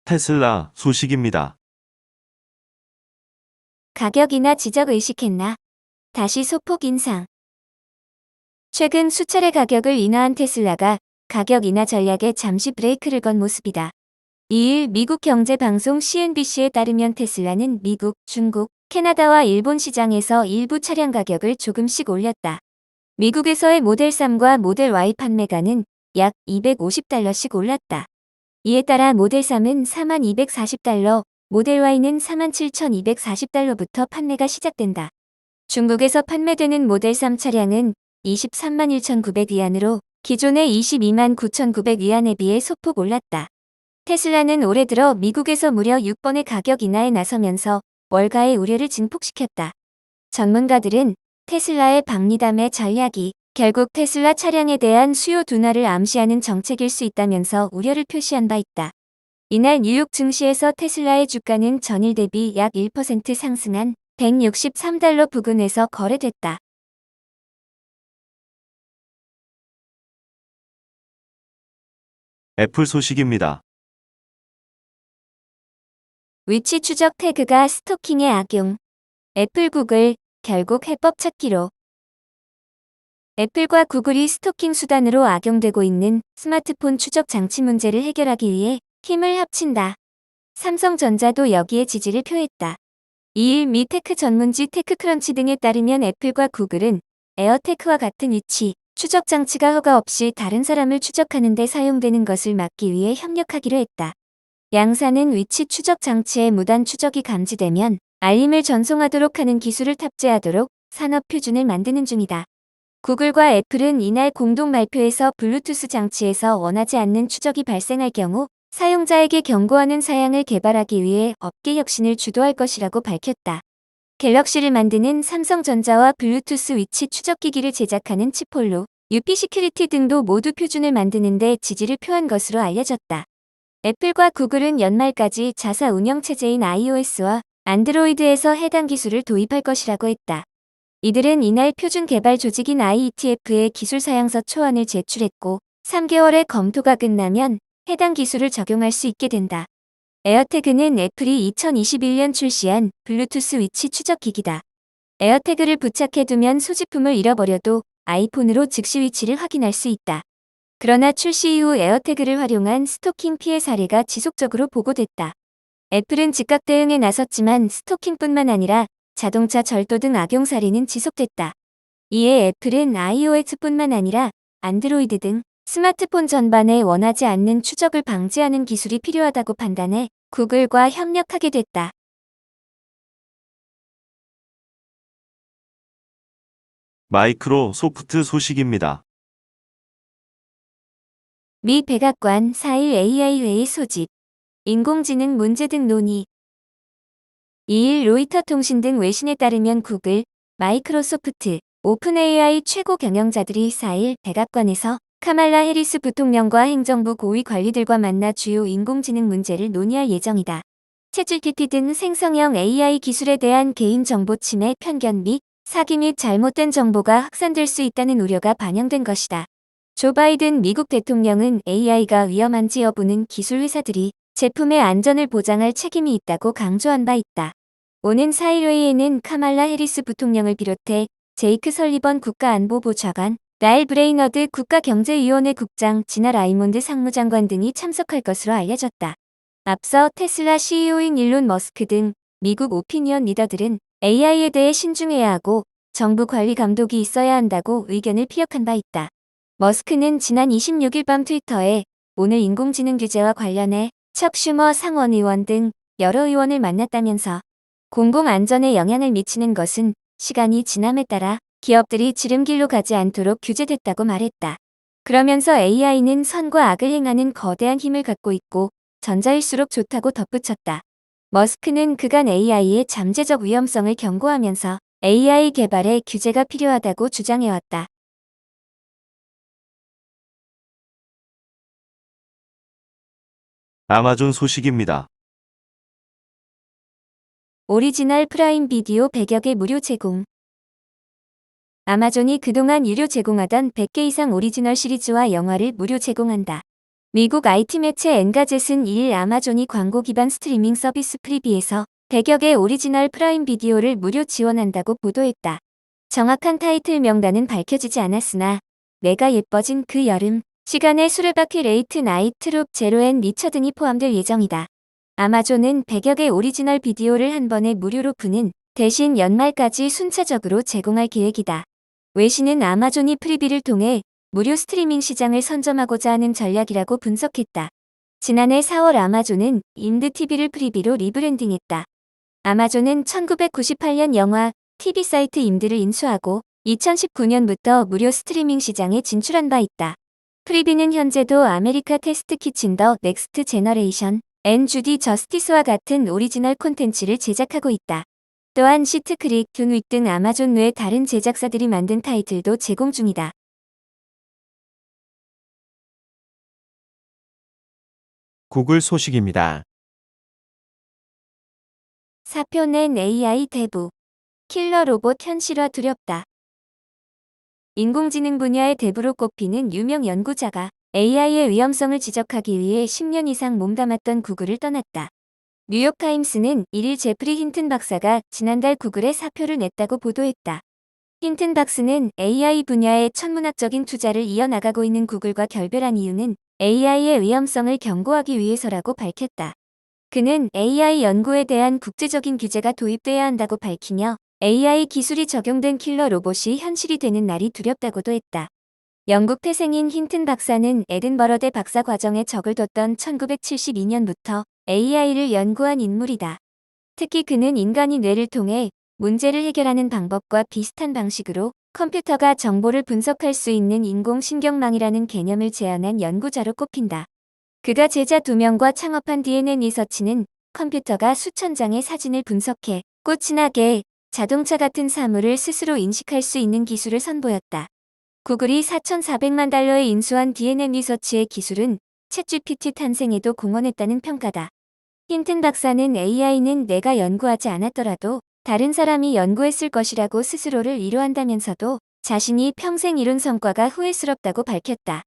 테슬라 소식입니다. 가격 인하 지적 의식했나? 다시 소폭 인상. 최근 수차례 가격을 인하한 테슬라가 가격 인하 전략에 잠시 브레이크를 건 모습이다. 2일 미국 경제방송 CNBC에 따르면 테슬라는 미국, 중국, 캐나다와 일본 시장에서 일부 차량 가격을 조금씩 올렸다. 미국에서의 모델 3과 모델 Y 판매가는 약 $250씩 올랐다. 이에 따라 모델 3은 4240달러, 모델 Y는 47,240달러부터 판매가 시작된다. 중국에서 판매되는 모델 3 차량은 231,900위안으로 기존의 229,900위안에 비해 소폭 올랐다. 테슬라는 올해 들어 미국에서 무려 6번의 가격 인하에 나서면서 월가의 우려를 증폭시켰다. 전문가들은 테슬라의 박리담의 전략이 결국 테슬라 차량에 대한 수요 둔화를 암시하는 정책일 수 있다면서 우려를 표시한 바 있다. 이날 뉴욕 증시에서 테슬라의 주가는 전일 대비 약 1% 상승한 $163 부근에서 거래됐다. 애플 소식입니다. 위치 추적 태그가 스토킹에 악용. 애플 구글 결국 해법 찾기로. 애플과 구글이 스토킹 수단으로 악용되고 있는 스마트폰 추적 장치 문제를 해결하기 위해 힘을 합친다. 삼성전자도 여기에 지지를 표했다. 2일 미 테크 전문지 테크크런치 등에 따르면 애플과 구글은 에어테크와 같은 위치 추적 장치가 허가 없이 다른 사람을 추적하는 데 사용되는 것을 막기 위해 협력하기로 했다. 양사는 위치 추적 장치의 무단 추적이 감지되면 알림을 전송하도록 하는 기술을 탑재하도록 산업 표준을 만드는 중이다. 구글과 애플은 이날 공동 발표에서 블루투스 장치에서 원하지 않는 추적이 발생할 경우 사용자에게 경고하는 사양을 개발하기 위해 업계 혁신을 주도할 것이라고 밝혔다. 갤럭시를 만드는 삼성전자와 블루투스 위치 추적기기를 제작하는 치폴로, UP 시큐리티 등도 모두 표준을 만드는 데 지지를 표한 것으로 알려졌다. 애플과 구글은 연말까지 자사 운영체제인 iOS와 안드로이드에서 해당 기술을 도입할 것이라고 했다. 이들은 이날 표준 개발 조직인 IETF에 기술 사양서 초안을 제출했고 3개월의 검토가 끝나면 해당 기술을 적용할 수 있게 된다. 에어태그는 애플이 2021년 출시한 블루투스 위치 추적 기기다. 에어태그를 부착해두면 소지품을 잃어버려도 아이폰으로 즉시 위치를 확인할 수 있다. 그러나 출시 이후 에어태그를 활용한 스토킹 피해 사례가 지속적으로 보고됐다. 애플은 즉각 대응에 나섰지만 스토킹뿐만 아니라 자동차 절도 등 악용 사례는 지속됐다. 이에 애플은 iOS뿐만 아니라 안드로이드 등 스마트폰 전반에 원하지 않는 추적을 방지하는 기술이 필요하다고 판단해 구글과 협력하게 됐다. 마이크로소프트 소식입니다. 미 백악관 4일 AI 회의 소집, 인공지능 문제 등 논의. 2일 로이터 통신 등 외신에 따르면 구글, 마이크로소프트, 오픈 AI 최고 경영자들이 4일 백악관에서 카말라 해리스 부통령과 행정부 고위 관리들과 만나 주요 인공지능 문제를 논의할 예정이다. 챗GPT 등 생성형 AI 기술에 대한 개인정보 침해 편견 및 사기 및 잘못된 정보가 확산될 수 있다는 우려가 반영된 것이다. 조 바이든 미국 대통령은 AI가 위험한지 여부는 기술 회사들이 제품의 안전을 보장할 책임이 있다고 강조한 바 있다. 오는 4일 회의에는 카말라 해리스 부통령을 비롯해 제이크 설리번 국가안보보좌관, 라일 브레이너드 국가경제위원회 국장, 지나 라이몬드 상무장관 등이 참석할 것으로 알려졌다. 앞서 테슬라 CEO인 일론 머스크 등 미국 오피니언 리더들은 AI에 대해 신중해야 하고 정부 관리 감독이 있어야 한다고 의견을 피력한 바 있다. 머스크는 지난 26일 밤 트위터에 오늘 인공지능 규제와 관련해 척 슈머 상원의원 등 여러 의원을 만났다면서 공공안전에 영향을 미치는 것은 시간이 지남에 따라 기업들이 지름길로 가지 않도록 규제됐다고 말했다. 그러면서 AI는 선과 악을 행하는 거대한 힘을 갖고 있고 전자일수록 좋다고 덧붙였다. 머스크는 그간 AI의 잠재적 위험성을 경고하면서 AI 개발에 규제가 필요하다고 주장해왔다. 아마존 소식입니다. 오리지널 프라임 비디오 100여 개 무료 제공. 아마존이 그동안 유료 제공하던 100개 이상 오리지널 시리즈와 영화를 무료 제공한다. 미국 IT 매체 엔가젯은 2일 아마존이 광고 기반 스트리밍 서비스 프리비에서 100여 개 오리지널 프라임 비디오를 무료 지원한다고 보도했다. 정확한 타이틀 명단은 밝혀지지 않았으나 내가 예뻐진 그 여름, 시간의 수레바퀴 레이트 나이트 트룹 제로앤 리처 등이 포함될 예정이다. 아마존은 100여 개 오리지널 비디오를 한 번에 무료로 푸는 대신 연말까지 순차적으로 제공할 계획이다. 외신은 아마존이 프리비를 통해 무료 스트리밍 시장을 선점하고자 하는 전략이라고 분석했다. 지난해 4월 아마존은 인드TV를 프리비로 리브랜딩했다. 아마존은 1998년 영화, TV 사이트 임드를 인수하고 2019년부터 무료 스트리밍 시장에 진출한 바 있다. 프리비는 현재도 아메리카 테스트 키친 더 넥스트 제너레이션, 앤 주디 저스티스와 같은 오리지널 콘텐츠를 제작하고 있다. 또한 시트크릭, 둔윅 등 아마존 외 다른 제작사들이 만든 타이틀도 제공 중이다. 구글 소식입니다. 사표 낸 AI 대부. 킬러 로봇 현실화 두렵다. 인공지능 분야의 대부로 꼽히는 유명 연구자가 AI의 위험성을 지적하기 위해 10년 이상 몸담았던 구글을 떠났다. 뉴욕타임스는 1일 제프리 힌튼 박사가 지난달 구글에 사표를 냈다고 보도했다. 힌튼 박사는 AI 분야에 천문학적인 투자를 이어나가고 있는 구글과 결별한 이유는 AI의 위험성을 경고하기 위해서라고 밝혔다. 그는 AI 연구에 대한 국제적인 규제가 도입돼야 한다고 밝히며 AI 기술이 적용된 킬러 로봇이 현실이 되는 날이 두렵다고도 했다. 영국 태생인 힌튼 박사는 에든버러대 박사 과정에 적을 뒀던 1972년부터 AI를 연구한 인물이다. 특히 그는 인간이 뇌를 통해 문제를 해결하는 방법과 비슷한 방식으로 컴퓨터가 정보를 분석할 수 있는 인공신경망이라는 개념을 제안한 연구자로 꼽힌다. 그가 제자 2명과 창업한 DNA 리서치는 컴퓨터가 수천 장의 사진을 분석해 꽃이나 개, 자동차 같은 사물을 스스로 인식할 수 있는 기술을 선보였다. 구글이 4,400만 달러에 인수한 DNA 리서치의 기술은 챗GPT 탄생에도 공헌했다는 평가다. 힌튼 박사는 AI는 내가 연구하지 않았더라도 다른 사람이 연구했을 것이라고 스스로를 위로한다면서도 자신이 평생 이룬 성과가 후회스럽다고 밝혔다.